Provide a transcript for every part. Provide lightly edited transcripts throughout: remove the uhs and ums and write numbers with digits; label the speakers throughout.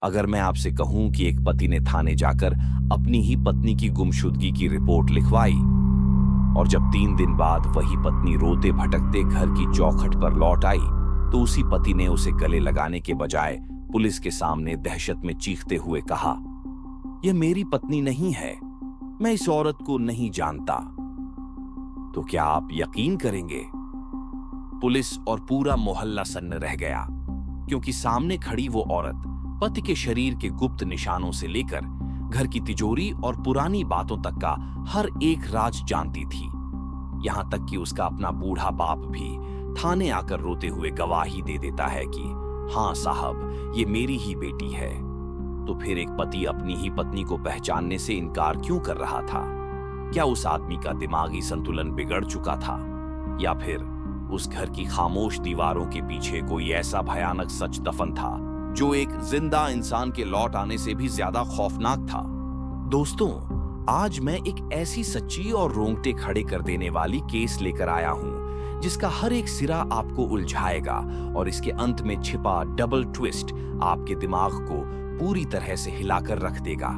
Speaker 1: अगर मैं आपसे कहूं कि एक पति ने थाने जाकर अपनी ही पत्नी की गुमशुदगी की रिपोर्ट लिखवाई और जब 3 दिन बाद वही पत्नी रोते भटकते घर की चौखट पर लौट आई तो उसी पति ने उसे गले लगाने के बजाय पुलिस के सामने दहशत में चीखते हुए कहा, यह मेरी पत्नी नहीं है, मैं इस औरत को नहीं जानता। तो क्या आप यकीन करेंगे? पुलिस और पूरा मोहल्ला सन्न रह गया, क्योंकि सामने खड़ी वो औरत पति के शरीर के गुप्त निशानों से लेकर घर की तिजोरी और पुरानी बातों तक का हर एक राज जानती थी। यहां तक कि उसका अपना बूढ़ा बाप भी थाने आकर रोते हुए गवाही दे देता है कि हाँ साहब, ये मेरी ही बेटी है। तो फिर एक पति अपनी ही पत्नी को पहचानने से इनकार क्यों कर रहा था? क्या उस आदमी का दिमागी संतुलन बिगड़ चुका था, या फिर उस घर की खामोश दीवारों के पीछे कोई ऐसा भयानक सच दफन था जो एक जिंदा इंसान के लौट आने से भी ज्यादा खौफनाक था? दोस्तों, आज मैं एक ऐसी सच्ची और रोंगटे खड़े कर देने वाली केस लेकर आया हूं जिसका हर एक सिरा आपको उलझाएगा और इसके अंत में छिपा डबल ट्विस्ट आपके दिमाग को पूरी तरह से हिलाकर रख देगा।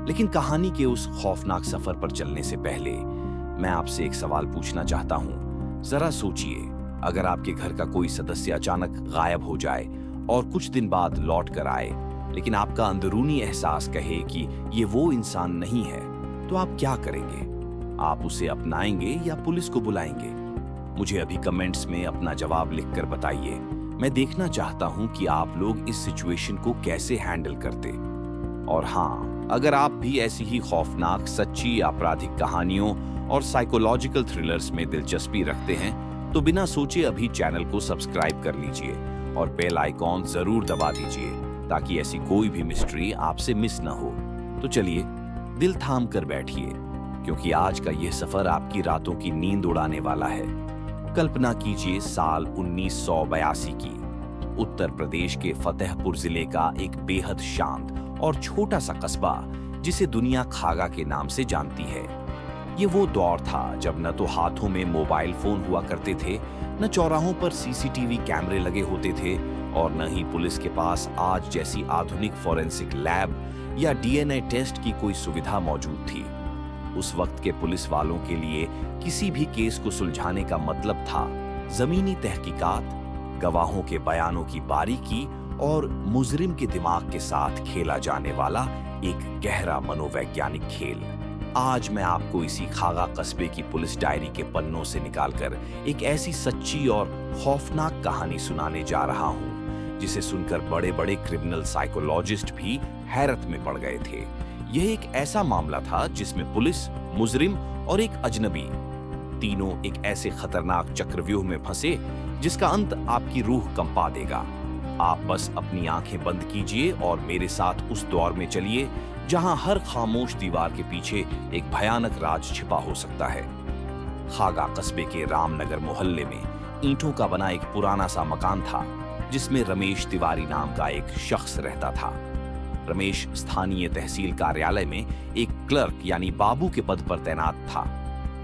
Speaker 1: लेकिन कहानी के उस खौफनाक सफर पर चलने से पहले मैं आपसे एक सवाल पूछना चाहता हूं। जरा सोचिए, अगर आपके घर का कोई सदस्य अचानक गायब हो जाए और कुछ दिन बाद लौट कर आए, लेकिन आपका अंदरूनी एहसास कहे कि ये वो इंसान नहीं है, तो आप क्या करेंगे? आप उसे अपनाएंगे या पुलिस को बुलाएंगे? मुझे अभी कमेंट्स में अपना जवाब लिखकर बताइए। मैं देखना चाहता हूं कि आप लोग इस सिचुएशन को कैसे हैंडल करते। और हाँ, अगर आप भी ऐसी ही खौफनाक सच्ची आपराधिक कहानियों और साइकोलॉजिकल थ्रिलर्स में दिलचस्पी रखते हैं तो बिना सोचे अभी चैनल को सब्सक्राइब कर लीजिए और बेल आइकॉन जरूर दबा दीजिए ताकि ऐसी कोई भी मिस्ट्री आपसे मिस ना हो। तो चलिए, दिल थाम कर बैठिए, क्योंकि आज का यह सफर आपकी रातों की नींद उड़ाने वाला है। कल्पना कीजिए साल 1982 की उत्तर प्रदेश के फतेहपुर जिले का एक बेहद शांत और छोटा सा कस्बा जिसे दुनिया खागा के नाम से जानती है। ये वो दौर था जब न तो हाथों में मोबाइल फोन हुआ करते थे, न चौराहों पर सीसीटीवी कैमरे लगे होते थे और न ही पुलिस के पास आज जैसी आधुनिक फोरेंसिक लैब या डीएनए टेस्ट की कोई सुविधा मौजूद थी। उस वक्त के पुलिस वालों के लिए किसी भी केस को सुलझाने का मतलब था जमीनी तहकीकात, गवाहों के बयानों की बारीकी और मुजरिम के दिमाग के साथ खेला जाने वाला एक गहरा मनोवैज्ञानिक खेल। आज मैं आपको इसी खागा कस्बे की पुलिस डायरी के पन्नों से निकालकर एक ऐसी सच्ची और खौफनाक कहानी सुनाने जा रहा हूं जिसे सुनकर बड़े बड़े क्रिमिनल साइकोलॉजिस्ट भी हैरत में पड़ गए थे। यह एक ऐसा मामला था जिसमें पुलिस, मुजरिम और एक अजनबी तीनों एक ऐसे खतरनाक चक्रव्यूह में फंसे जिसका अंत आपकी रूह कंपा देगा। आप बस अपनी आंखें बंद कीजिए और मेरे साथ उस दौर में चलिए जहां हर खामोश दीवार के पीछे एक भयानक राज छिपा हो सकता है। खागा कस्बे के रामनगर मोहल्ले में ईंटों का बना एक पुराना सा मकान था जिसमें रमेश तिवारी नाम का एक शख्स रहता था। रमेश स्थानीय तहसील कार्यालय में एक क्लर्क यानी बाबू के पद पर तैनात था।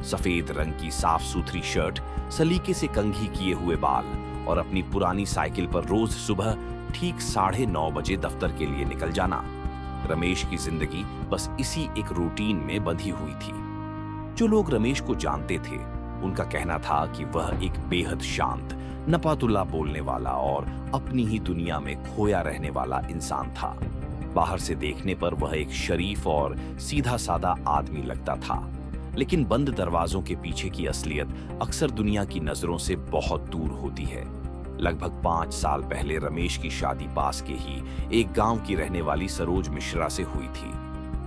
Speaker 1: सफेद रंग की साफ सुथरी शर्ट, सलीके से कंघी किए हुए बाल और अपनी पुरानी साइकिल पर रोज सुबह ठीक 9:30 बजे दफ्तर के लिए निकल जाना। रमेश की जिंदगी बस इसी एक रूटीन में बंधी हुई थी। जो लोग रमेश को जानते थे उनका कहना था कि वह एक बेहद शांत, नपातुल्ला बोलने वाला और अपनी ही दुनिया में खोया रहने वाला इंसान था। बाहर से देखने पर वह एक शरीफ और सीधा साधा आदमी लगता था, लेकिन बंद दरवाजों के पीछे की असलियत अक्सर दुनिया की नजरों से बहुत दूर होती है। लगभग 5 साल पहले रमेश की शादी पास के ही एक गांव की रहने वाली सरोज मिश्रा से हुई थी।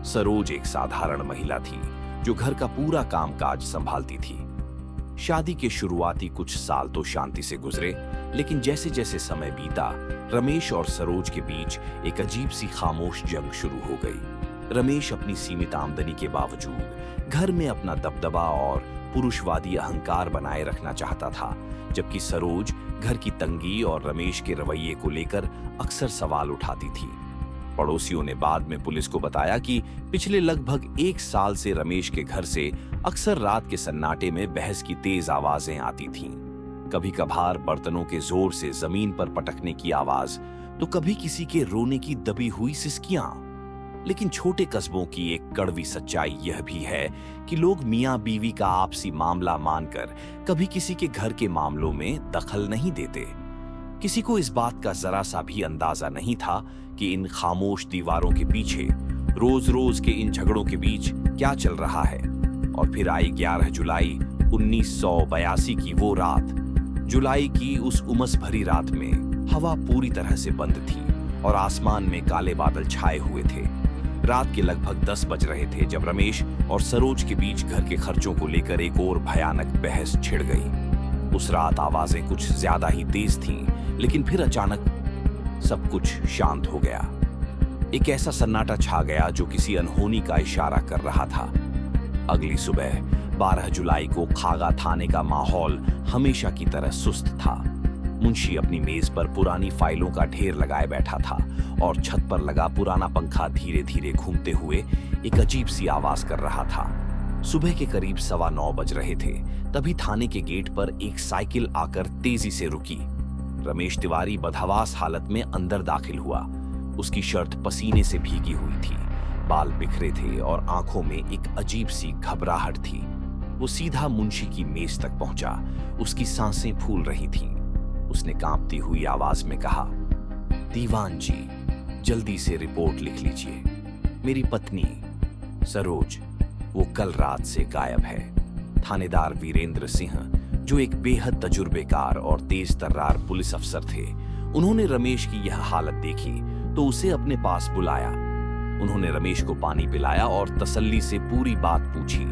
Speaker 1: सरोज एक साधारण महिला थी जो घर का पूरा कामकाज संभालती थी। शादी के शुरुआती कुछ साल तो शांति से गुजरे, लेकिन जैसे जैसे समय बीता रमेश और सरोज के बीच एक अजीब सी खामोश जंग शुरू हो गई। रमेश अपनी सीमित आमदनी के बावजूद घर में अपना दबदबा और पुरुषवादी अहंकार बनाए रखना चाहता था, जबकि सरोज घर की तंगी और रमेश के रवैये को लेकर अक्सर सवाल उठाती थी। पड़ोसियों ने बाद में पुलिस को बताया कि पिछले लगभग 1 साल से रमेश के घर से अक्सर रात के सन्नाटे में बहस की तेज आवाजें आती थीं। कभी कभार बर्तनों के जोर से जमीन पर पटकने की आवाज, तो कभी किसी के रोने की दबी हुई सिसकियां। लेकिन छोटे कस्बों की एक कड़वी सच्चाई यह भी है कि लोग मियां बीवी का आपसी मामला मानकर कभी किसी के घर के मामलों में दखल नहीं देते। किसी को इस बात का जरा सा भी अंदाजा नहीं था कि इन खामोश दीवारों के पीछे रोज रोज के इन झगड़ों के बीच क्या चल रहा है। और फिर आई 11 जुलाई 1982 की वो रात। जुलाई की उस उमस भरी रात में हवा पूरी तरह से बंद थी और आसमान में काले बादल छाए हुए थे। रात के लगभग 10 बज रहे थे जब रमेश और सरोज के बीच घर के खर्चों को लेकर एक और भयानक बहस छिड़ गई। उस रात आवाजें कुछ ज्यादा ही तेज थीं, लेकिन फिर अचानक सब कुछ शांत हो गया। एक ऐसा सन्नाटा छा गया जो किसी अनहोनी का इशारा कर रहा था। अगली सुबह 12 जुलाई को खागा थाने का माहौल हमेशा की तरह सुस्त था। मुंशी अपनी मेज पर पुरानी फाइलों का ढेर लगाए बैठा था और छत पर लगा पुराना पंखा धीरे धीरे घूमते हुए एक अजीब सी आवाज कर रहा था। सुबह के करीब 9:15 बज रहे थे, तभी थाने के गेट पर एक साइकिल आकर तेजी से रुकी। रमेश तिवारी बदहवास हालत में अंदर दाखिल हुआ। उसकी शर्ट पसीने से भीगी हुई थी, बाल बिखरे थे और आंखों में एक अजीब सी घबराहट थी। वो सीधा मुंशी की मेज तक पहुंचा। उसकी सांसें फूल रही थीं। उसने कांपती हुई आवाज में कहा, दीवान जी, जल्दी से रिपोर्ट लिख लीजिए। मेरी पत्नी सरोज, वो कल रात से गायब है। थानेदार वीरेंद्र सिंह, जो एक बेहद तजुर्बेकार और तेज तर्रार पुलिस अफसर थे, उन्होंने रमेश की यह हालत देखी तो उसे अपने पास बुलाया। उन्होंने रमेश को पानी पिलाया और तसल्ली से पूरी बात पूछी।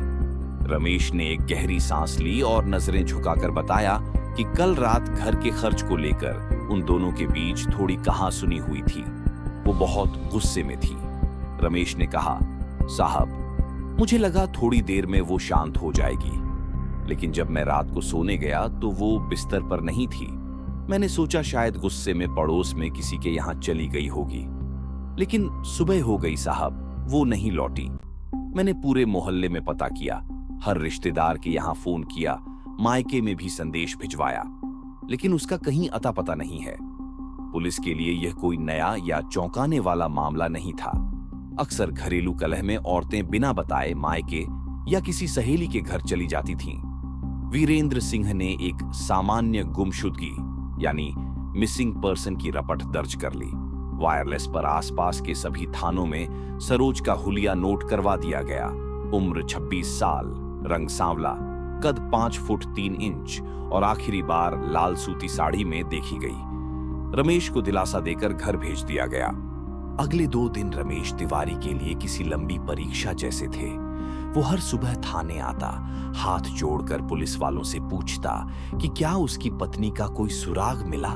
Speaker 1: रमेश ने एक गहरी सांस ली और नजरें झुकाकर बताया कि कल रात घर के खर्च को लेकर उन दोनों के बीच थोड़ी कहासुनी हुई थी। वो बहुत गुस्से में थी। रमेश ने कहा, साहब, मुझे लगा थोड़ी देर में वो शांत हो जाएगी, लेकिन जब मैं रात को सोने गया तो वो बिस्तर पर नहीं थी। मैंने सोचा शायद गुस्से में पड़ोस में किसी के यहाँ चली गई होगी, लेकिन सुबह हो गई साहब, वो नहीं लौटी। मैंने पूरे मोहल्ले में पता किया, हर रिश्तेदार के यहाँ फोन किया, मायके में भी संदेश भिजवाया, लेकिन उसका कहीं अता पता नहीं है। पुलिस के लिए यह कोई नया या चौंकाने वाला मामला नहीं था। अक्सर घरेलू कलह में औरतें बिना बताए मायके या किसी सहेली के घर चली जाती थीं। वीरेंद्र सिंह ने एक सामान्य गुमशुदगी यानी मिसिंग पर्सन की रपट दर्ज कर ली। वायरलेस पर आसपास के सभी थानों में सरोज का हुलिया नोट करवा दिया गया। उम्र 26 साल, रंग सांवला, कद 5 फुट 3 इंच और आखिरी बार लाल सूती साड़ी में देखी गई। रमेश को दिलासा देकर घर भेज दिया गया। अगले 2 दिन रमेश तिवारी के लिए किसी लंबी परीक्षा जैसे थे। वो हर सुबह थाने आता, हाथ जोड़कर पुलिस वालों से पूछता कि क्या उसकी पत्नी का कोई सुराग मिला।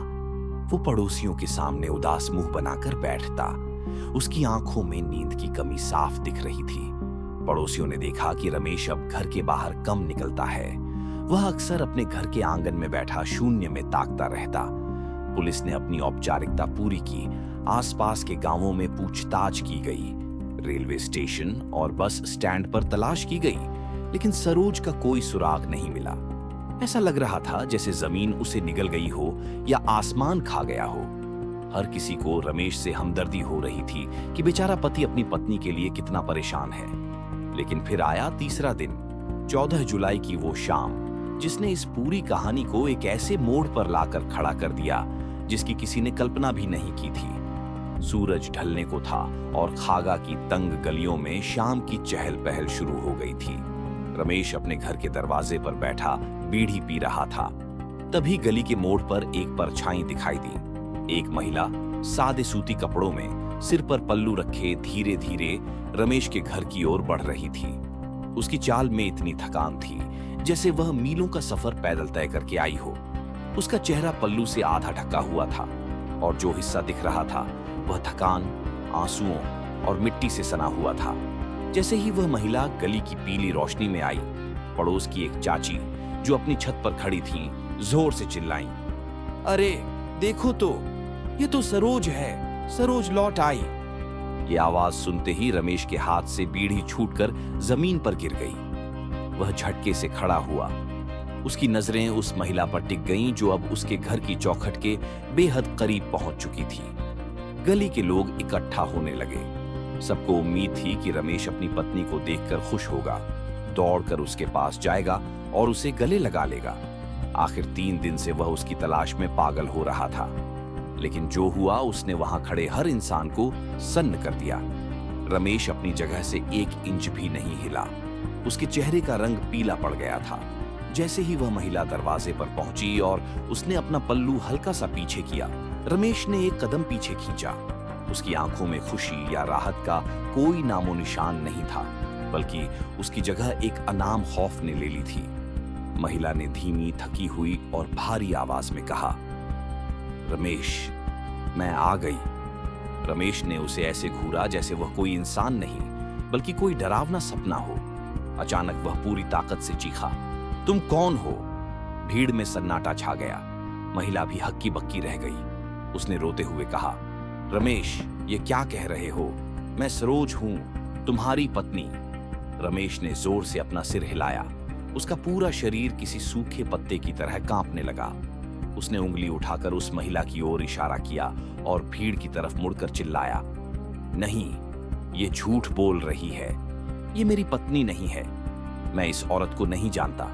Speaker 1: वो पड़ोसियों के सामने उदास मुंह बनाकर बैठता। उसकी आंखों में नींद की कमी साफ दिख रही थी। पड़ोसियों ने देखा कि रमेश अब घर के बाहर कम निकलता है। वह अक्सर अपने घर के आंगन में बैठा शून्य में ताकता रहता। पुलिस ने अपनी औपचारिकता पूरी की। आसपास के गांवों में पूछताछ की गई, रेलवे स्टेशन और बस स्टैंड पर तलाश की गई, लेकिन सरोज का कोई सुराग नहीं मिला। ऐसा लग रहा था जैसे जमीन उसे निगल गई हो या आसमान खा गया हो। हर किसी को रमेश से हमदर्दी हो रही थी कि बेचारा पति अपनी पत्नी के लिए कितना परेशान है। लेकिन फिर आया तीसरा दिन, 14 जुलाई की वो शाम, जिसने इस पूरी कहानी को एक ऐसे मोड़ पर लाकर खड़ा कर दिया जिसकी किसी ने कल्पना भी नहीं की थी। सूरज ढलने को था और खागा की तंग गलियों में शाम की चहल पहल शुरू हो गई थी। रमेश अपने घर के दरवाजे पर बैठा बीड़ी पी रहा था। तभी गली के मोड़ पर एक परछाई दिखाई दी। एक महिला सादे सूती कपड़ों में, सिर पर पल्लू रखे, धीरे धीरे रमेश के घर की ओर बढ़ रही थी। उसकी चाल में इतनी थकान थी जैसे वह मीलों का सफर पैदल तय करके आई हो। उसका चेहरा पल्लू से आधा ढका हुआ था और जो हिस्सा दिख रहा था वह थकान, आंसुओं और मिट्टी से सना हुआ था। जैसे ही वह महिला गली की पीली रोशनी में आई, पड़ोस की एक चाची जो अपनी छत पर खड़ी थीं, जोर से चिल्लाईं, अरे देखो तो, ये तो सरोज है, सरोज लौट आई। ये आवाज सुनते ही रमेश के हाथ से बीड़ी छूटकर जमीन पर गिर गई। वह झटके से खड़ा हुआ। उसकी नजरें उस महिला पर टिक गईं जो अब उसके घर की चौखट के बेहद करीब पहुंच चुकी थी। गली के लोग इकट्ठा होने लगे। सबको उम्मीद थी कि रमेश अपनी पत्नी को देखकर खुश होगा, दौड़कर उसके पास जाएगा और उसे गले लगा लेगा। आखिर 3 दिन से वह उसकी तलाश में पागल हो रहा था, लेकिन जो हुआ उसने वहां खड़े हर इंसान को सन्न कर दिया। रमेश अपनी जगह से 1 इंच भी नहीं हिला। उसके चेहरे का रंग पीला पड़ गया था। जैसे ही वह महिला दरवाजे पर पहुंची और उसने अपना पल्लू हल्का सा पीछे किया, रमेश ने 1 कदम पीछे खींचा। उसकी आंखों में खुशी या राहत का कोई नामो निशान नहीं था, बल्कि उसकी जगह एक अनाम खौफ ने ले ली थी। महिला ने धीमी, थकी हुई और भारी आवाज में कहा, रमेश, मैं आ गई। रमेश ने उसे ऐसे घूरा जैसे वह कोई इंसान नहीं, बल्कि कोई डरावना सपना हो। अचानक वह पूरी ताकत से चीखा, तुम कौन हो? भीड़ में सन्नाटा छा गया। महिला भी हक्की बक्की रह गई। उसने रोते हुए कहा, रमेश, ये क्या कह रहे हो? मैं सरोज हूं, तुम्हारी पत्नी। रमेश ने जोर से अपना सिर हिलाया। उसका पूरा शरीर किसी सूखे पत्ते की तरह कांपने लगा। उसने उंगली उठाकर उस महिला की ओर इशारा किया और भीड़ की तरफ मुड़कर चिल्लाया, नहीं, ये झूठ बोल रही है। ये मेरी पत्नी नहीं है। मैं इस औरत को नहीं जानता।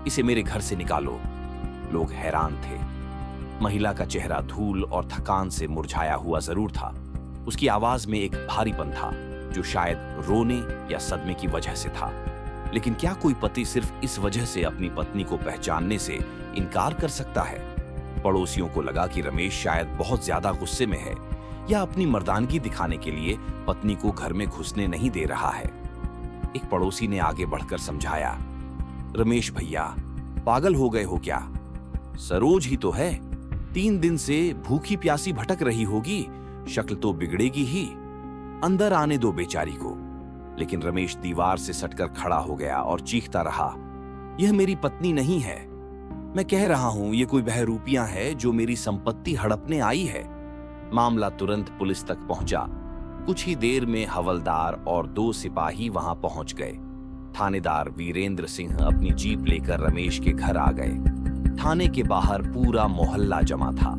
Speaker 1: इसे मेरे घर से निकालो। लोग हैरान थे। महिला का चेहरा धूल और थकान से मुरझाया हुआ जरूर था। उसकी आवाज में एक भारीपन था जो शायद रोने या सदमे की वजह से था। लेकिन क्या कोई पति सिर्फ इस वजह से अपनी पत्नी को पहचानने से इनकार कर सकता है? पड़ोसियों को लगा कि रमेश शायद बहुत ज्यादा गुस्से में है या अपनी मर्दानगी दिखाने के लिए पत्नी को घर में घुसने नहीं दे रहा है। एक पड़ोसी ने आगे बढ़कर समझाया, रमेश भैया, पागल हो गए हो क्या? सरोज ही तो है। 3 दिन से भूखी प्यासी भटक रही होगी, शक्ल तो बिगड़ेगी ही। अंदर आने दो बेचारी को। लेकिन रमेश दीवार से सटकर खड़ा हो गया और चीखता रहा, यह मेरी पत्नी नहीं है। मैं कह रहा हूं, ये कोई बहरूपियां है जो मेरी संपत्ति हड़पने आई है। मामला तुरंत पुलिस तक पहुंचा। कुछ ही देर में हवलदार और 2 सिपाही वहां पहुंच गए। थानेदार वीरेंद्र सिंह अपनी जीप लेकर रमेश के घर आ गए। थाने के बाहर पूरा मोहल्ला जमा था।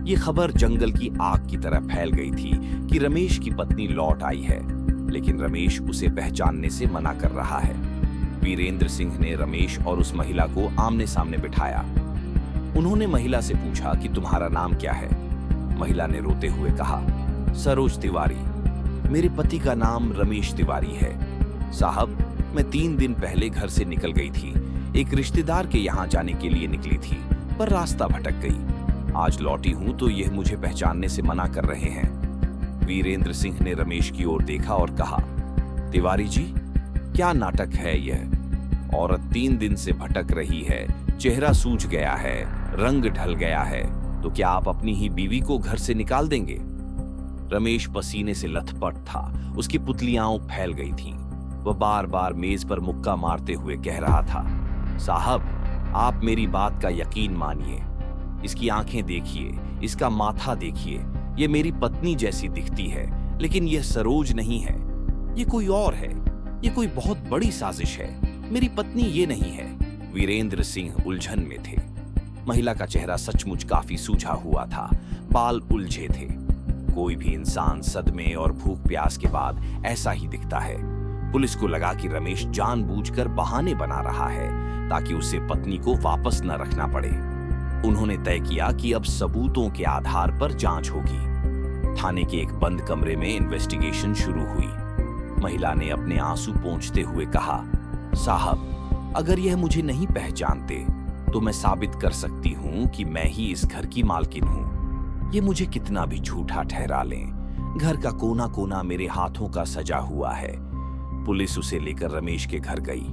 Speaker 1: ये खबर जंगल की आग की तरह फैल गई थी कि रमेश की पत्नी लौट आई है, लेकिन रमेश उसे पहचानने से मना कर रहा है। वीरेंद्र सिंह ने रमेश और उस महिला को आमने सामने बिठाया। उन्होंने महिला से पूछा कि तुम्हारा नाम क्या है? महिला ने रोते हुए कहा, सरोज तिवारी। मेरे पति का नाम रमेश तिवारी है। साहब, मैं 3 दिन पहले घर से निकल गई थी। एक रिश्तेदार के यहाँ जाने के लिए निकली थी, पर रास्ता भटक गई। आज लौटी हूं तो यह मुझे पहचानने से मना कर रहे हैं। वीरेंद्र सिंह ने रमेश की ओर देखा और कहा, तिवारी जी, क्या नाटक है यह? औरत 3 दिन से भटक रही है, चेहरा सूज गया है, रंग ढल गया है, तो क्या आप अपनी ही बीवी को घर से निकाल देंगे? रमेश पसीने से लथपथ था। उसकी पुतलियां फैल गई थीं। वह बार बार मेज पर मुक्का मारते हुए कह रहा था, साहब, आप मेरी बात का यकीन मानिए। इसकी आंखें देखिए, इसका माथा देखिए। ये मेरी पत्नी जैसी दिखती है, लेकिन यह सरोज नहीं है। ये कोई और है। ये कोई बहुत बड़ी साजिश है। मेरी पत्नी ये नहीं है। वीरेंद्र सिंह उलझन में थे। महिला का चेहरा सचमुच काफी सूझा हुआ था। बाल उलझे थे। कोई भी इंसान सदमे और भूख प्यास के बाद ऐसा ही दिखता है। पुलिस को लगा कि रमेश जानबूझकर बहाने बना रहा है ताकि उसे पत्नी को वापस न रखना पड़े। उन्होंने तय किया कि अब सबूतों के आधार पर जांच होगी। थाने के एक बंद कमरे में इन्वेस्टिगेशन शुरू हुई। महिला ने अपने आंसू पोंछते हुए कहा, साहब, अगर यह मुझे नहीं पहचानते तो मैं साबित कर सकती हूं कि मैं ही इस घर की मालकिन हूं। ये मुझे कितना भी झूठा ठहरा लें, घर का कोना कोना मेरे हाथों का सजा हुआ है। पुलिस उसे लेकर रमेश के घर गई।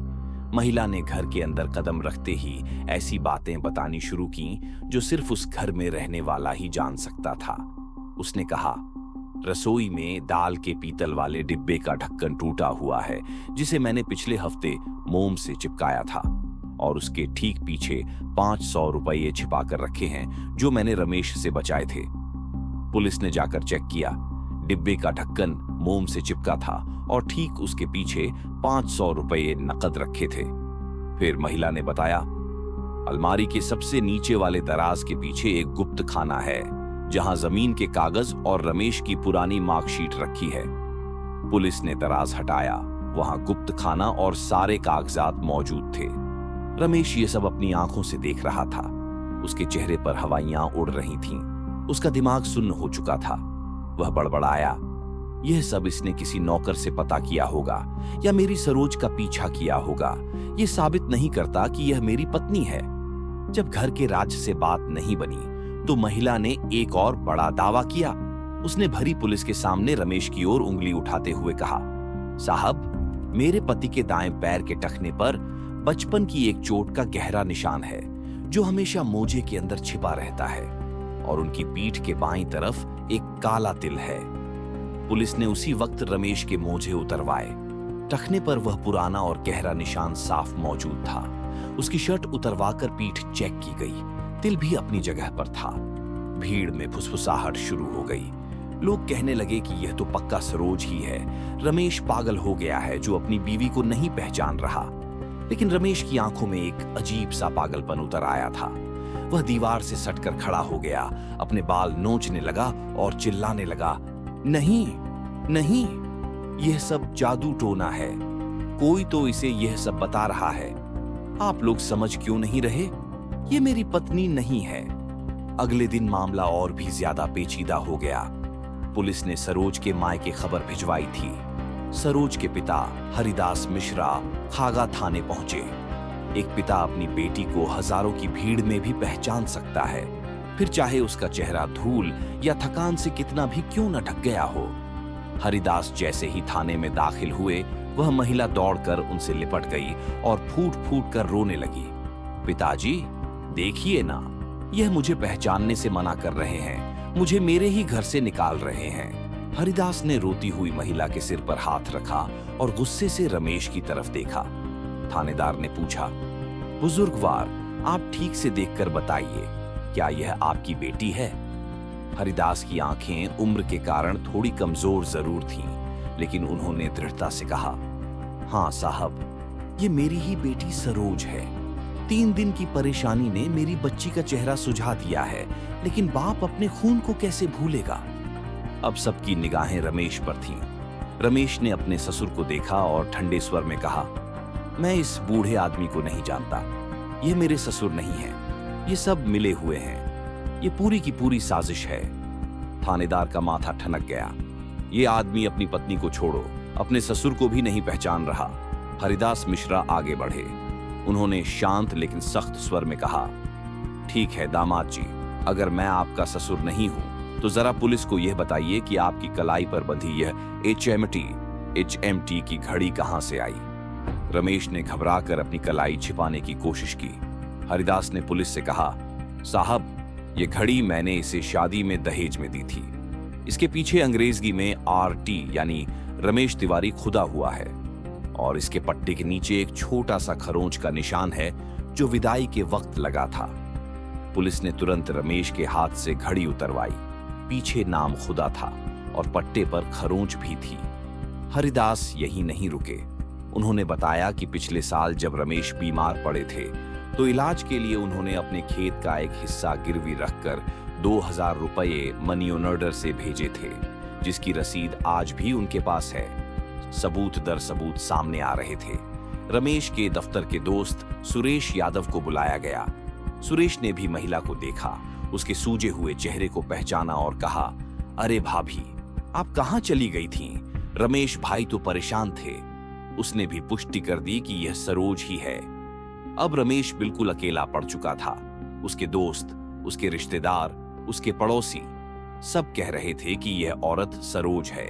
Speaker 1: महिला ने घर के अंदर कदम रखते ही ऐसी बातें बतानी शुरू की जो सिर्फ उस घर में रहने वाला ही जान सकता था। उसने कहा, रसोई में दाल के पीतल वाले डिब्बे का ढक्कन टूटा हुआ है जिसे मैंने पिछले हफ्ते मोम से चिपकाया था, और उसके ठीक पीछे 500 रुपये छिपा कर रखे हैं जो मैंने रमेश से बचाए थे। पुलिस ने जाकर चेक किया। डिब्बे का ढक्कन मोम से चिपका था और ठीक उसके पीछे 500 रुपये नकद रखे थे। फिर महिला ने बताया, अलमारी के सबसे नीचे वाले दराज के पीछे एक गुप्त खाना है जहां जमीन के कागज और रमेश की पुरानी मार्कशीट रखी है। पुलिस ने दराज हटाया, वहां गुप्त खाना और सारे कागजात मौजूद थे। रमेश ये सब अपनी आंखों से देख रहा था। उसके चेहरे पर हवाइयां उड़ रही थीं। उसका दिमाग सुन्न हो चुका था। वह बड़बड़ाया, यह सब इसने किसी नौकर से पता किया होगा या मेरी सरोज का पीछा किया होगा। यह साबित नहीं करता कि यह मेरी पत्नी है। जब घर के राज से बात नहीं बनी तो महिला ने एक और बड़ा दावा किया। उसने भरी पुलिस के सामने रमेश की ओर उंगली उठाते हुए कहा, साहब, मेरे पति के दाएं पैर के टखने पर बचपन की एक चोट का गहरा निशान है जो हमेशा मोजे के अंदर छिपा रहता है, और उनकी पीठ के बाईं तरफ एक काला तिल है। पुलिस ने उसी वक्त रमेश के मोजे उतरवाए। टखने पर वह पुराना और गहरा निशान साफ मौजूद था। उसकी शर्ट उतरवाकर पीठ चेक की गई। तिल भी अपनी जगह पर था। भीड़ में फुसफुसाहट शुरू हो गई। लोग कहने लगे कि यह तो पक्का सरोज ही है। रमेश पागल हो गया है जो अपनी बीवी को नहीं पहचान रहा। लेकिन रमेश की आंखों में एक अजीब सा पागलपन उतर आया था। वह दीवार से सटकर खड़ा हो गया, अपने बाल नोचने लगा और चिल्लाने लगा, नहीं नहीं, यह सब जादू टोना है। कोई तो इसे यह सब बता रहा है। आप लोग समझ क्यों नहीं रहे? यह मेरी पत्नी नहीं है। अगले दिन मामला और भी ज्यादा पेचीदा हो गया। पुलिस ने सरोज के मायके खबर भिजवाई थी। सरोज के पिता हरिदास मिश्रा खागा थाने पहुंचे। एक पिता अपनी बेटी को हजारों की भीड़ में भी पहचान सकता है, फिर चाहे उसका चेहरा धूल या थकान से कितना भी क्यों न ढक गया हो। हरिदास जैसे ही थाने में दाखिल हुए, वह महिला दौड़कर उनसे लिपट गई और फूट फूट कर रोने लगी। पिताजी, देखिए ना, यह मुझे पहचानने से मना कर रहे हैं, मुझे मेरे ही घर से निकाल रहे हैं। हरिदास ने रोती हुई महिला के सिर पर हाथ रखा और गुस्से से रमेश की तरफ देखा। थानेदार ने पूछा, बुजुर्गवार, आप ठीक से देखकर बताइए, क्या यह आपकी बेटी है? हरिदास की आंखें उम्र के कारण थोड़ी कमजोर जरूर थीं, लेकिन उन्होंने दृढ़ता से कहा, हाँ साहब, ये मेरी ही बेटी सरोज है। 3 दिन की परेशानी ने मेरी बच्ची का चेहरा सुझा दिया है, लेकिन बाप अपने खून को कैसे भूलेगा? अब सबकी निगाहें रमेश पर थीं। रमेश ने अपने ससुर को देखा और ठंडे स्वर में कहा, मैं इस बूढ़े आदमी को नहीं जानता। यह मेरे ससुर नहीं है। ये सब मिले हुए हैं। ये पूरी की पूरी साजिश है। थानेदार का माथा ठनक गया। ये आदमी अपनी पत्नी को छोड़ो, अपने ससुर को भी नहीं पहचान रहा। हरिदास मिश्रा आगे बढ़े। उन्होंने शांत लेकिन सख्त स्वर में कहा, ठीक है दामाद जी, अगर मैं आपका ससुर नहीं हूं तो जरा पुलिस को यह बताइए कि आपकी कलाई पर बंधी यह HMT की घड़ी कहां से आई? रमेश ने घबराकर अपनी कलाई छिपाने की कोशिश की। हरिदास ने पुलिस से कहा, साहब, यह घड़ी मैंने इसे शादी में दहेज में दी थी। इसके पीछे अंग्रेजी में RT यानी रमेश तिवारी खुदा हुआ है, और इसके पट्टे के नीचे एक छोटा सा खरोंच का निशान है जो विदाई के वक्त लगा था। पुलिस ने तुरंत रमेश के हाथ से घड़ी उतरवाई। पीछे नाम खुदा था और पट्टे पर खरोंच भी थी। हरिदास यही नहीं रुके। उन्होंने बताया कि पिछले साल जब रमेश बीमार पड़े थे तो इलाज के लिए उन्होंने अपने खेत का एक हिस्सा गिरवी रखकर 2000 रुपये मनी ऑर्डर से भेजे थे, जिसकी रसीद आज भी उनके पास है। सबूत दर सबूत सामने आ रहे थे। रमेश के दफ्तर के दोस्त सुरेश यादव को बुलाया गया। सुरेश ने भी महिला को देखा, उसके सूजे हुए चेहरे को पहचाना और कहा, अरे भाभी, आप कहां चली गई थीं? रमेश भाई तो परेशान थे। उसने भी पुष्टि कर दी कि यह सरोज ही है। अब रमेश बिल्कुल अकेला पड़ चुका था। उसके दोस्त, उसके रिश्तेदार, उसके पड़ोसी सब कह रहे थे कि यह औरत सरोज है।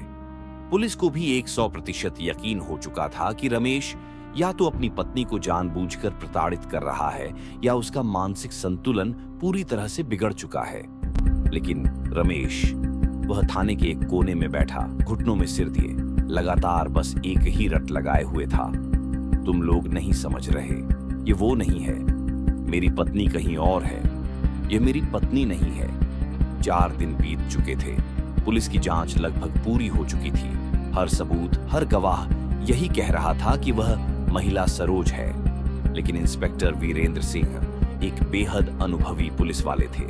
Speaker 1: पुलिस को भी 100% यकीन हो चुका था कि रमेश या तो अपनी पत्नी को जानबूझकर प्रताड़ित कर रहा है या उसका मानसिक संतुलन पूरी तरह से बिगड़ चुका है। लेकिन रमेश, वह थाने के एक कोने में बैठा, घुटनों में सिर दिए, लगातार बस एक ही रट लगाए हुए था, तुम लोग नहीं समझ रहे, ये वो नहीं है, मेरी पत्नी कहीं और है, ये मेरी पत्नी नहीं है। 4 दिन बीत चुके थे। पुलिस की जांच लगभग पूरी हो चुकी थी। हर सबूत, हर गवाह यही कह रहा था कि वह महिला सरोज है। लेकिन इंस्पेक्टर वीरेंद्र सिंह एक बेहद अनुभवी पुलिस वाले थे।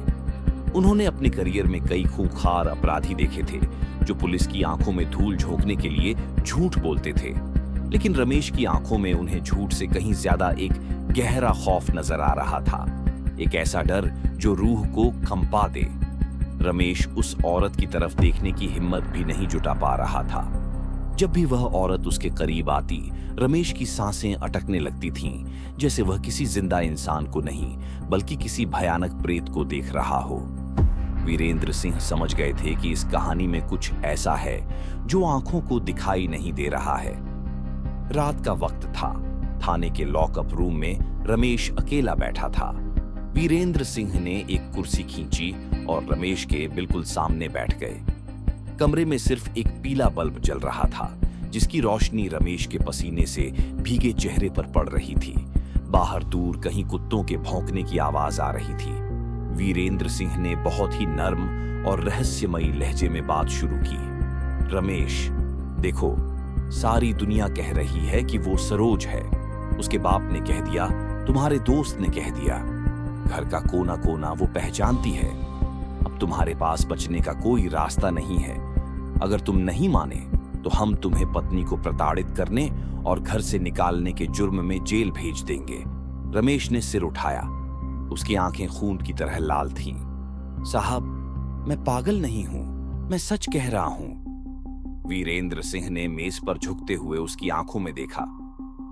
Speaker 1: उन्होंने अपने करियर में कई खूंखार अपराधी देखे थे जो पुलिस की आंखों में धूल झोंकने के लिए झूठ बोलते थे, लेकिन रमेश की आंखों में उन्हें झूठ से कहीं ज्यादा एक गहरा खौफ नजर आ रहा था, एक ऐसा डर जो रूह को कंपा दे। रमेश उस औरत की तरफ देखने की हिम्मत भी नहीं जुटा पा रहा था। जब भी वह औरत उसके करीब आती, रमेश की सांसें अटकने लगती थीं, जैसे वह किसी जिंदा इंसान को नहीं बल्कि किसी भयानक प्रेत को देख रहा हो। वीरेंद्र सिंह समझ गए थे कि इस कहानी में कुछ ऐसा है जो आंखों को दिखाई नहीं दे रहा है। रात का वक्त था। थाने के लॉकअप रूम में रमेश अकेला बैठा था। वीरेंद्र सिंह ने एक कुर्सी खींची और रमेश के बिल्कुल सामने बैठ गए। कमरे में सिर्फ एक पीला बल्ब जल रहा था, जिसकी रोशनी रमेश के पसीने से भीगे चेहरे पर पड़ रही थी। बाहर दूर कहीं कुत्तों के भौंकने की आवाज आ रही थी। वीरेंद्र सिंह ने बहुत ही नर्म और रहस्यमयी लहजे में बात शुरू की। रमेश, देखो, सारी दुनिया कह रही है कि वो सरोज है। उसके बाप ने कह दिया, तुम्हारे दोस्त ने कह दिया, घर का कोना कोना वो पहचानती है। अब तुम्हारे पास बचने का कोई रास्ता नहीं है। अगर तुम नहीं माने तो हम तुम्हें पत्नी को प्रताड़ित करने और घर से निकालने के जुर्म में जेल भेज देंगे। रमेश ने सिर उठाया। उसकी आंखें खून की तरह लाल थीं। साहब, मैं पागल नहीं हूं, मैं सच कह रहा हूं। वीरेंद्र सिंह ने मेज पर झुकते हुए उसकी आंखों में देखा।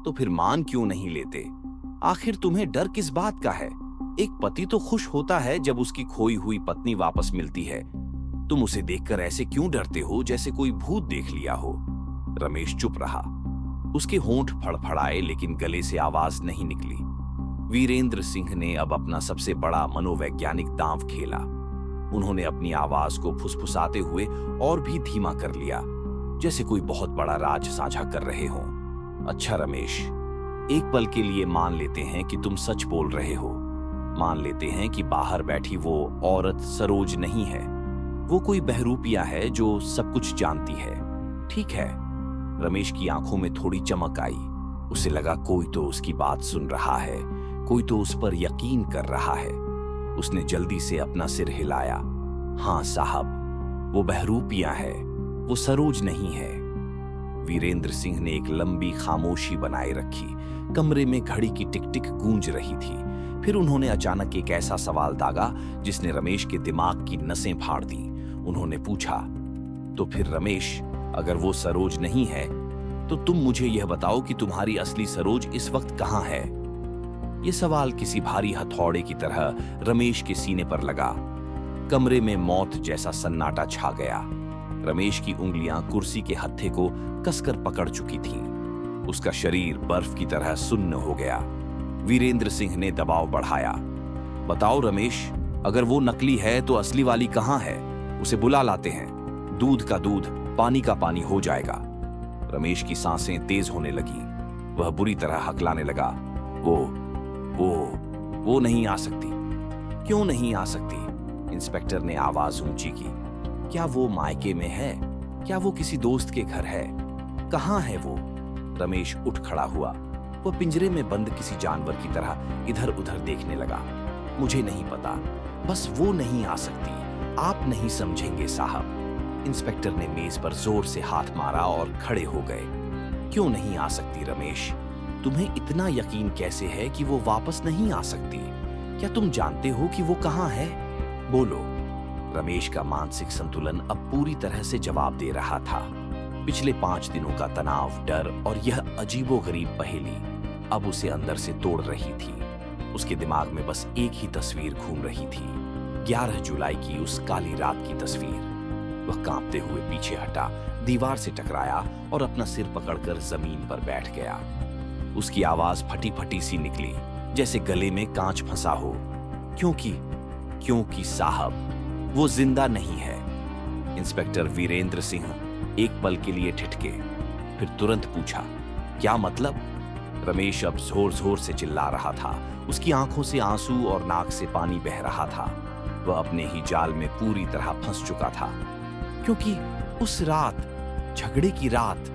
Speaker 1: तो फिर मान क्यों नहीं लेते? आखिर तुम्हें डर किस बात का है? एक पति तो खुश होता है जब उसकी खोई हुई पत्नी वापस मिलती है। तुम उसे देखकर ऐसे क्यों डरते हो जैसे कोई भूत देख लिया हो? रमेश चुप रहा। उसके होंठ फड़फड़ाए लेकिन गले से आवाज नहीं निकली। वीरेंद्र सिंह ने अब अपना सबसे बड़ा मनोवैज्ञानिक दांव खेला। उन्होंने अपनी आवाज को फुसफुसाते हुए और भी धीमा कर लिया, जैसे कोई बहुत बड़ा राज साझा कर रहे हों। अच्छा रमेश, एक पल के लिए मान लेते हैं कि तुम सच बोल रहे हो। मान लेते हैं कि बाहर बैठी वो औरत सरोज नहीं है। वो कोई बहरूपिया है जो सब कुछ जानती है। ठीक है। रमेश की आंखों में थोड़ी चमक आई। उसे लगा कोई तो उसकी बात सुन रहा है, कोई तो उस पर यकीन कर रहा है। उसने जल्दी से अपना सिर हिलाया। हाँ साहब, वो बहरूपिया है, वो सरोज नहीं है। वीरेंद्र सिंह ने एक लंबी खामोशी बनाए रखी। कमरे में घड़ी की टिक टिक गूंज रही थी। फिर उन्होंने अचानक एक ऐसा सवाल दागा जिसने रमेश के दिमाग की नसें फाड़ दी। उन्होंने पूछा, तो फिर रमेश, अगर वो सरोज नहीं है तो तुम मुझे यह बताओ कि तुम्हारी असली सरोज इस वक्त कहां है? यह सवाल किसी भारी हथौड़े की तरह रमेश के सीने पर लगा। कमरे में मौत जैसा सन्नाटा छा गया। रमेश की उंगलियां कुर्सी के हत्थे को कसकर पकड़ चुकी थीं। उसका शरीर बर्फ की तरह सुन्न हो गया। वीरेंद्र सिंह ने दबाव बढ़ाया। बताओ रमेश, अगर वो नकली है तो असली वाली कहां है? उसे बुला लाते हैं। दूध का दूध, पानी का पानी हो जाएगा। रमेश की सांसें तेज होने लगी। वह बुरी तरह हकलाने लगा। वो नहीं आ सकती। क्यों नहीं आ सकती? इंस्पेक्टर ने आवाज ऊंची की। क्या वो मायके में है? क्या वो किसी दोस्त के घर है? कहां है वो? रमेश उठ खड़ा हुआ। वह पिंजरे में बंद किसी जानवर की तरह इधर उधर देखने लगा। मुझे नहीं पता, बस वो नहीं आ सकती। आप नहीं समझेंगे साहब। इंस्पेक्टर ने मेज पर जोर से हाथ मारा और खड़े हो गए। क्यों नहीं आ सकती रमेश? तुम्हें इतना यकीन कैसे है कि वो वापस नहीं आ सकती? क्या तुम जानते हो कि वो कहां है? बोलो। रमेश का मानसिक संतुलन अब पूरी तरह से जवाब दे रहा था। पिछले 5 दिनों का तनाव, डर और यह अजीबोगरीब पहेली अब उसे अंदर से तोड़ रही थी। उसके दिमाग में बस एक ही तस्वीर घूम रही थी, 11 जुलाई की उस काली रात की तस्वीर। वह कांपते हुए पीछे हटा, दीवार से टकराया और अपना सिर पकड़कर जमीन पर बैठ गया। उसकी आवाज फटी फटी सी निकली, जैसे गले में कांच फंसा हो। क्योंकि साहब, वो जिंदा नहीं है। इंस्पेक्टर वीरेंद्र सिंह एक पल के लिए ठिठके, फिर तुरंत पूछा, क्या मतलब? रमेश अब जोर जोर से चिल्ला रहा था। उसकी आंखों से आंसू और नाक से पानी बह रहा था। वह अपने ही जाल में पूरी तरह फंस चुका था। क्योंकि उस रात, झगड़े की रात,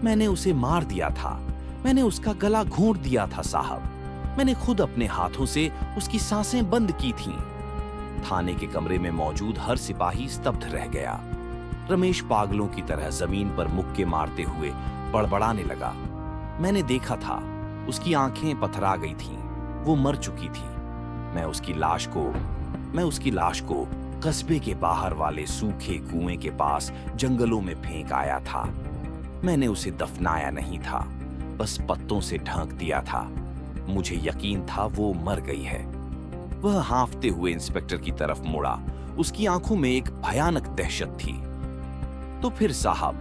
Speaker 1: मैंने उसे मार दिया था। मैंने उसका गला घोंट दिया था साहब। मैंने खुद अपने हाथों से उसकी सांसें बंद की थीं। थाने के कमरे में मौजूद हर सिपाही स्तब्ध रह गया। रमेश पागलों की तरह जमीन पर मुक्के मारते हुए बड़बड़ाने लगा। मैंने देखा था, उसकी आंखें पथरा गई थीं, वो मर चुकी थी। मैं उसकी लाश को कस्बे के बाहर वाले सूखे कुएं के पास जंगलों में फेंक आया था। मैंने उसे दफनाया नहीं था, बस पत्तों से ढक दिया था। मुझे यकीन था वो मर गई है। वह हांफते हुए इंस्पेक्टर की तरफ मुड़ा। उसकी आंखों में एक भयानक दहशत थी। तो फिर साहब,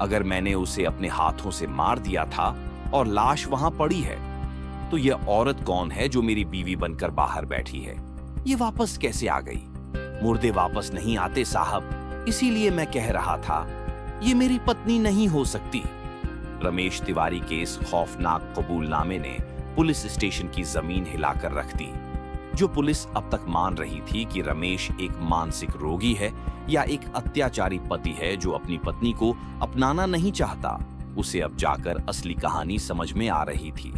Speaker 1: अगर मैंने उसे अपने हाथों से मार दिया था और लाश वहां पड़ी है, तो यह औरत कौन है जो मेरी बीवी बनकर बाहर बैठी है? ये वापस कैसे आ गई? मुर्दे वापस नहीं आते साहब, इसीलिए मैं कह रहा था ये मेरी पत्नी नहीं हो सकती। रमेश तिवारी के इस खौफनाक कबूलनामे ने पुलिस स्टेशन की जमीन हिलाकर रख दी। जो पुलिस अब तक मान रही थी कि रमेश एक मानसिक रोगी है या एक अत्याचारी पति है जो अपनी पत्नी को अपनाना नहीं चाहता, उसे अब जाकर असली कहानी समझ में आ रही थी।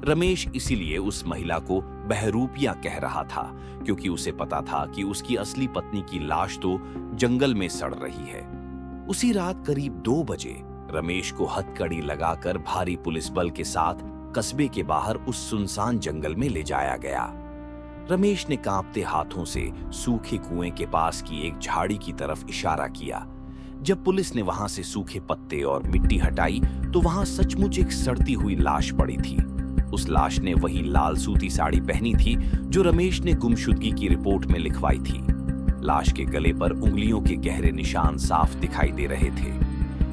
Speaker 1: रमेश इसीलिए उस महिला को बहरूपिया कह रहा था, क्योंकि उसे पता था कि उसकी असली पत्नी की लाश तो जंगल में सड़ रही है। उसी रात करीब 2 बजे रमेश को हथकड़ी लगाकर भारी पुलिस बल के साथ कस्बे के बाहर उस सुनसान जंगल में ले जाया गया। रमेश ने कांपते हाथों से सूखे कुएं के पास की एक झाड़ी की तरफ इशारा किया। जब पुलिस ने वहां से सूखे पत्ते और मिट्टी हटाई तो वहां सचमुच एक सड़ती हुई लाश पड़ी थी। उस लाश ने वही लाल सूती साड़ी पहनी थी जो रमेश ने गुमशुदगी की रिपोर्ट में लिखवाई थी। लाश के गले पर उंगलियों के गहरे निशान साफ दिखाई दे रहे थे।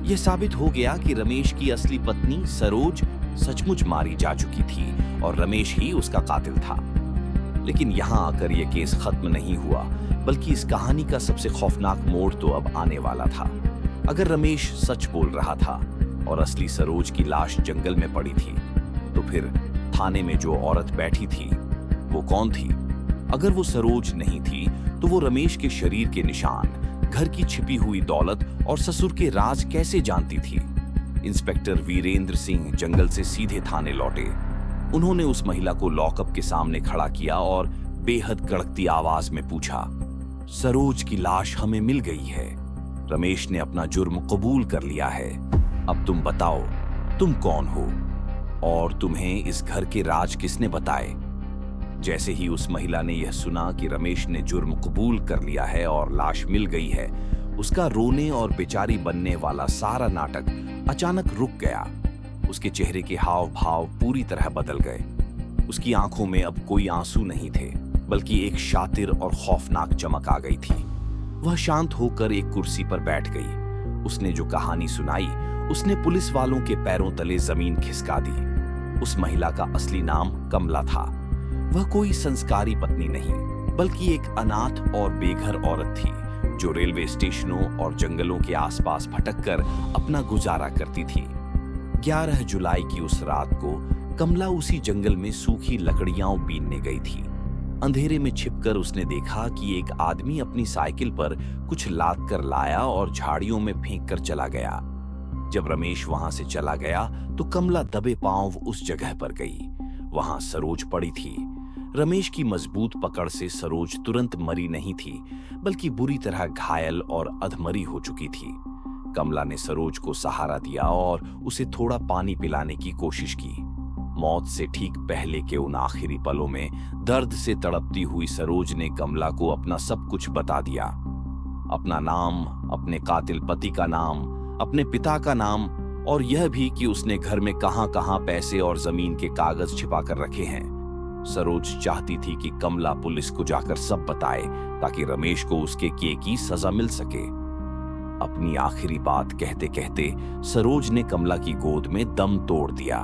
Speaker 1: यह साबित हो गया कि रमेश की असली पत्नी सरोज सचमुच मारी जा चुकी थी और रमेश ही उसका कातिल था। लेकिन यहां आकर यह केस खत्म नहीं हुआ, बल्कि इस कहानी का सबसे खौफनाक मोड़ तो अब आने वाला था। अगर रमेश सच बोल रहा था और असली सरोज की लाश जंगल में पड़ी थी, तो फिर थाने में जो औरत बैठी थी वो कौन थी? अगर वो सरोज नहीं थी तो वो रमेश के शरीर के निशान, घर की छिपी हुई दौलत और ससुर के राज कैसे जानती थी? इंस्पेक्टर वीरेंद्र सिंह जंगल से सीधे थाने लौटे। उन्होंने उस महिला को लॉकअप के सामने खड़ा किया और बेहद कड़कती आवाज में पूछा, सरोज की लाश हमें मिल गई है। रमेश ने अपना जुर्म कबूल कर लिया है। अब तुम बताओ, तुम कौन हो और तुम्हें इस घर के राज किसने बताए? जैसे ही उस महिला ने यह सुना कि रमेश ने जुर्म कबूल कर लिया है और लाश मिल गई है, उसका रोने और बेचारी बनने वाला सारा नाटक अचानक रुक गया। उसके चेहरे के हाव भाव पूरी तरह बदल गए। उसकी आंखों में अब कोई आंसू नहीं थे, बल्कि एक शातिर और खौफनाक चमक आ गई थी। वह शांत होकर एक कुर्सी पर बैठ गई। उसने जो कहानी सुनाई, उसने पुलिस वालों के पैरों तले जमीन खिसका दी। उस महिला का असली नाम कमला था। वह कोई संस्कारी पत्नी नहीं, बल्कि एक अनाथ और बेघर औरत थी जो रेलवे स्टेशनों और जंगलों के आसपास भटककर अपना गुजारा करती थी। 11 जुलाई की उस रात को कमला उसी जंगल में सूखी लकड़ियां बीनने गई थी। अंधेरे में छिपकर उसने देखा कि एक आदमी अपनी साइकिल पर कुछ लाद कर लाया और झाड़ियों में फेंक कर चला गया। जब रमेश वहां से चला गया तो कमला दबे पांव उस जगह पर गई। वहां सरोज पड़ी थी। रमेश की मजबूत पकड़ से सरोज तुरंत मरी नहीं थी, बल्कि बुरी तरह घायल और अधमरी हो चुकी थी। कमला ने सरोज को सहारा दिया और उसे थोड़ा पानी पिलाने की कोशिश की। मौत से ठीक पहले के उन आखिरी पलों में दर्द से तड़पती हुई सरोज ने कमला को अपना सब कुछ बता दिया। अपना नाम, अपने कातिल पति का नाम, अपने पिता का नाम और यह भी कि उसने घर में कहां-कहां पैसे और जमीन के कागज छिपा कर रखे हैं। सरोज चाहती थी कि कमला पुलिस को जाकर सब बताए ताकि रमेश को उसके किए की सजा मिल सके। अपनी आखिरी बात कहते कहते सरोज ने कमला की गोद में दम तोड़ दिया।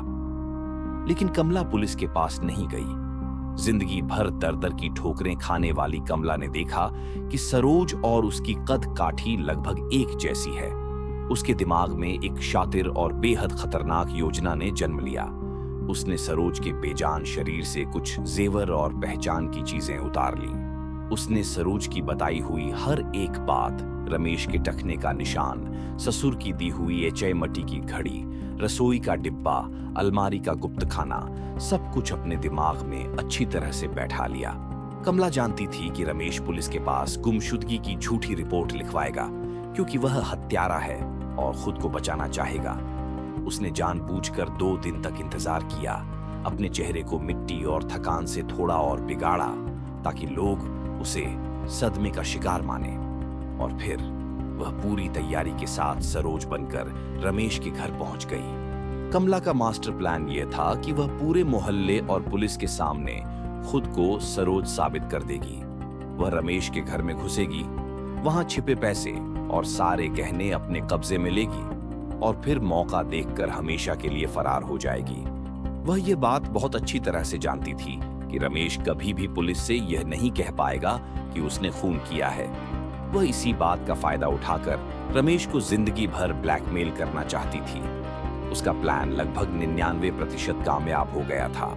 Speaker 1: लेकिन कमला पुलिस के पास नहीं गई। जिंदगी भर दर-दर की ठोकरें खाने वाली कमला ने देखा कि सरोज और उसकी कद काठी लगभग एक जैसी है। उसके दिमाग में एक शातिर और बेहद खतरनाक योजना ने जन्म लिया। उसने सरोज के बेजान शरीर से कुछ जेवर और पहचान की चीजें उतार ली। उसने सरोज की बताई हुई हर एक बात, रमेश के टखने का निशान, ससुर की दी हुई एचआई की घड़ी, रसोई का डिब्बा, अलमारी का गुप्त खाना, सब कुछ अपने दिमाग में अच्छी तरह से बैठा लिया। कमला जानती थी कि रमेश पुलिस के पास गुमशुदगी की झूठी रिपोर्ट लिखवाएगा, क्योंकि वह हत्यारा है और खुद को बचाना चाहेगा। उसने जानबूझकर 2 दिन तक इंतजार किया, अपने चेहरे को मिट्टी और थकान से थोड़ा और बिगाड़ा ताकि लोग उसे सदमे का शिकार माने। और फिर वह पूरी तैयारी के साथ सरोज बनकर रमेश के घर पहुंच गई। कमला का मास्टर प्लान यह था कि वह पूरे मोहल्ले और पुलिस के सामने खुद को सरोज साबित कर देगी। वह रमेश के घर में घुसेगी, वहां छिपे पैसे और सारे गहने अपने कब्जे में लेगी और फिर मौका देखकर हमेशा के लिए फरार हो जाएगी। वह यह बात बहुत अच्छी तरह से जानती थी कि रमेश कभी भी पुलिस से यह नहीं कह पाएगा कि उसने खून किया है। वह इसी बात का फायदा उठाकर रमेश को जिंदगी भर ब्लैकमेल करना चाहती थी। उसका प्लान लगभग 99% कामयाब हो गया था।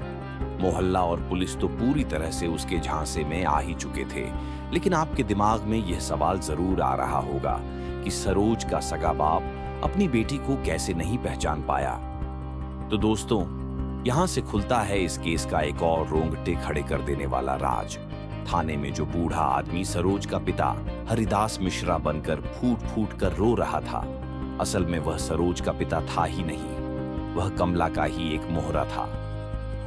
Speaker 1: मोहल्ला और पुलिस तो पूरी तरह से उसके झांसे में आ ही चुके थे, लेकिन आपके दिमाग में यह सवाल जरूर आ रहा होगा कि सरोज का सगा बाप अपनी बेटी को कैसे नहीं पहचान पाया। तो दोस्तों, यहां से खुलता है इस केस का एक और रोंगटे खड़े कर देने वाला राज। थाने में जो बूढ़ा आदमी सरोज का पिता हरिदास मिश्रा बनकर फूट फूट कर रो रहा था, असल में वह सरोज का पिता था ही नहीं, वह कमला का ही एक मोहरा था।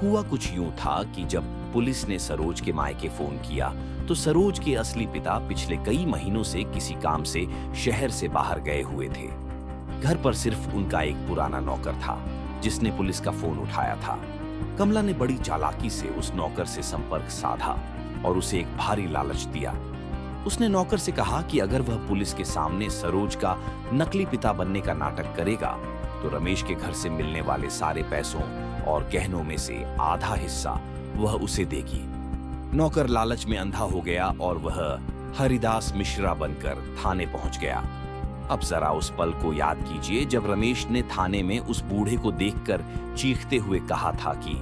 Speaker 1: हुआ कुछ यूं था कि जब पुलिस ने सरोज के मायके फोन किया तो सरोज के असली पिता पिछले कई महीनों से किसी काम से शहर से बाहर गए हुए थे। घर पर सिर्फ उनका एक पुराना नौकर था जिसने पुलिस का फोन उठाया था। कमला ने बड़ी चालाकी से उस नौकर से संपर्क साधा और उसे एक भारी लालच दिया। उसने नौकर से कहा कि अगर वह पुलिस के सामने सरोज का नकली पिता बनने का नाटक करेगा तो रमेश के घर से मिलने वाले सारे पैसों और गहनों में से आधा हिस्सा वह उसे देगी। नौकर लालच में अंधा हो गया और वह हरिदास मिश्रा बनकर थाने पहुंच गया। अब जरा उस पल को याद कीजिए जब रमेश ने थाने में उस बूढ़े को देखकर चीखते हुए कहा था कि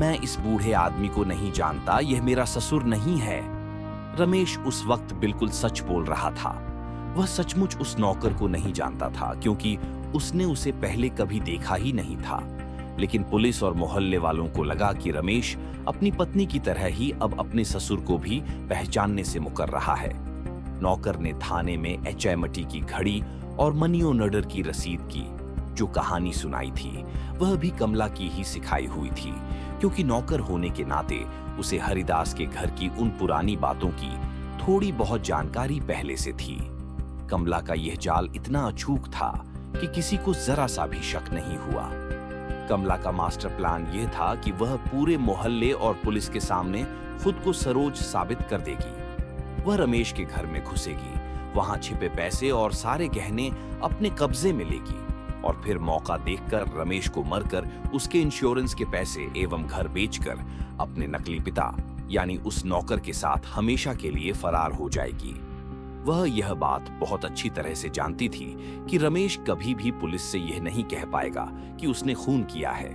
Speaker 1: मैं इस बूढ़े आदमी को नहीं जानता, यह मेरा ससुर नहीं है। रमेश उस वक्त बिल्कुल सच बोल रहा था। वह सचमुच उस नौकर को नहीं जानता था, क्योंकि उसने उसे पहले कभी देखा ही नहीं था। लेकिन पुलिस और मोहल्ले वालों को लगा कि रमेश अपनी पत्नी की तरह ही अब अपने ससुर को भी पहचानने से मुकर रहा है। नौकर ने थाने में एचएमटी की घड़ी और मनी ऑर्डर की रसीद की जो कहानी सुनाई थी वह भी कमला की ही सिखाई हुई थी, क्योंकि नौकर होने के नाते उसे हरिदास के घर की उन पुरानी बातों की थोड़ी बहुत जानकारी पहले से थी। कमला का यह जाल इतना अचूक था कि किसी को जरा सा भी शक नहीं हुआ। कमला का मास्टर प्लान यह था कि वह पूरे मोहल्ले और पुलिस के सामने खुद को सरोज साबित कर देगी। वह रमेश के घर में घुसेगी, वहां छिपे पैसे और सारे गहने अपने कब्जे में लेगी और फिर मौका देखकर रमेश को मरकर उसके इंश्योरेंस के पैसे एवं घर बेचकर अपने नकली पिता यानी उस नौकर के साथ हमेशा के लिए फरार हो जाएगी। वह यह बात बहुत अच्छी तरह से जानती थी कि रमेश कभी भी पुलिस से यह नहीं कह पाएगा कि उसने खून किया है।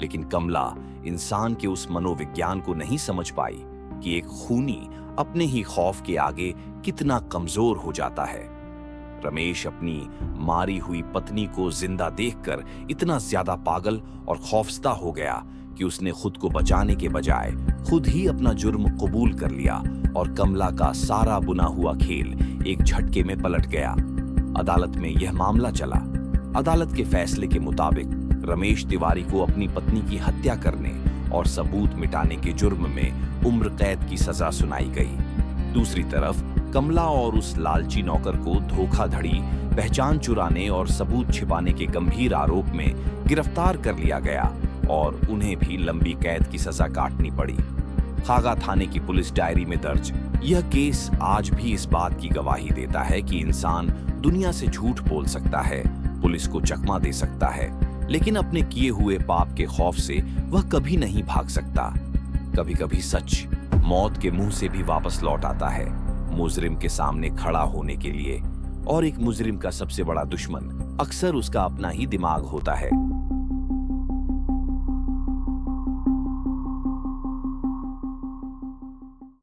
Speaker 1: लेकिन कमला इंसान के उस मनोविज्ञान को नहीं समझ पाई कि एक खूनी अपने ही खौफ के आगे कितना कमजोर हो जाता है। रमेश अपनी मारी हुई पत्नी को जिंदा देखकर इतना ज्यादा पागल और खौफजदा हो गया कि उसने खुद को बचाने के बजाय खुद ही अपना जुर्म कबूल कर लिया और कमला का सारा बुना हुआ खेल एक झटके में पलट गया। अदालत में यह मामला चला। अदालत के फैसले के मुताबिक रमेश तिवारी को अपनी पत्नी की हत्या करने और सबूत मिटाने के जुर्म में उम्र कैद की सजा सुनाई गई। दूसरी तरफ कमला और उस लालची नौकर को धोखाधड़ी, पहचान चुराने और सबूत छिपाने के गंभीर आरोप में गिरफ्तार कर लिया गया और उन्हें भी लंबी कैद की सजा काटनी पड़ी। खागा थाने की पुलिस डायरी में दर्ज यह केस आज भी इस बात की गवाही देता है कि इंसान दुनिया से झूठ बोल सकता है, पुलिस को चकमा दे सकता है, लेकिन अपने किए हुए पाप के खौफ से वह कभी नहीं भाग सकता। कभी कभी सच मौत के मुंह से भी वापस लौट आता है, मुजरिम के सामने खड़ा होने के लिए। और एक मुजरिम का सबसे बड़ा दुश्मन अक्सर उसका अपना ही दिमाग होता है।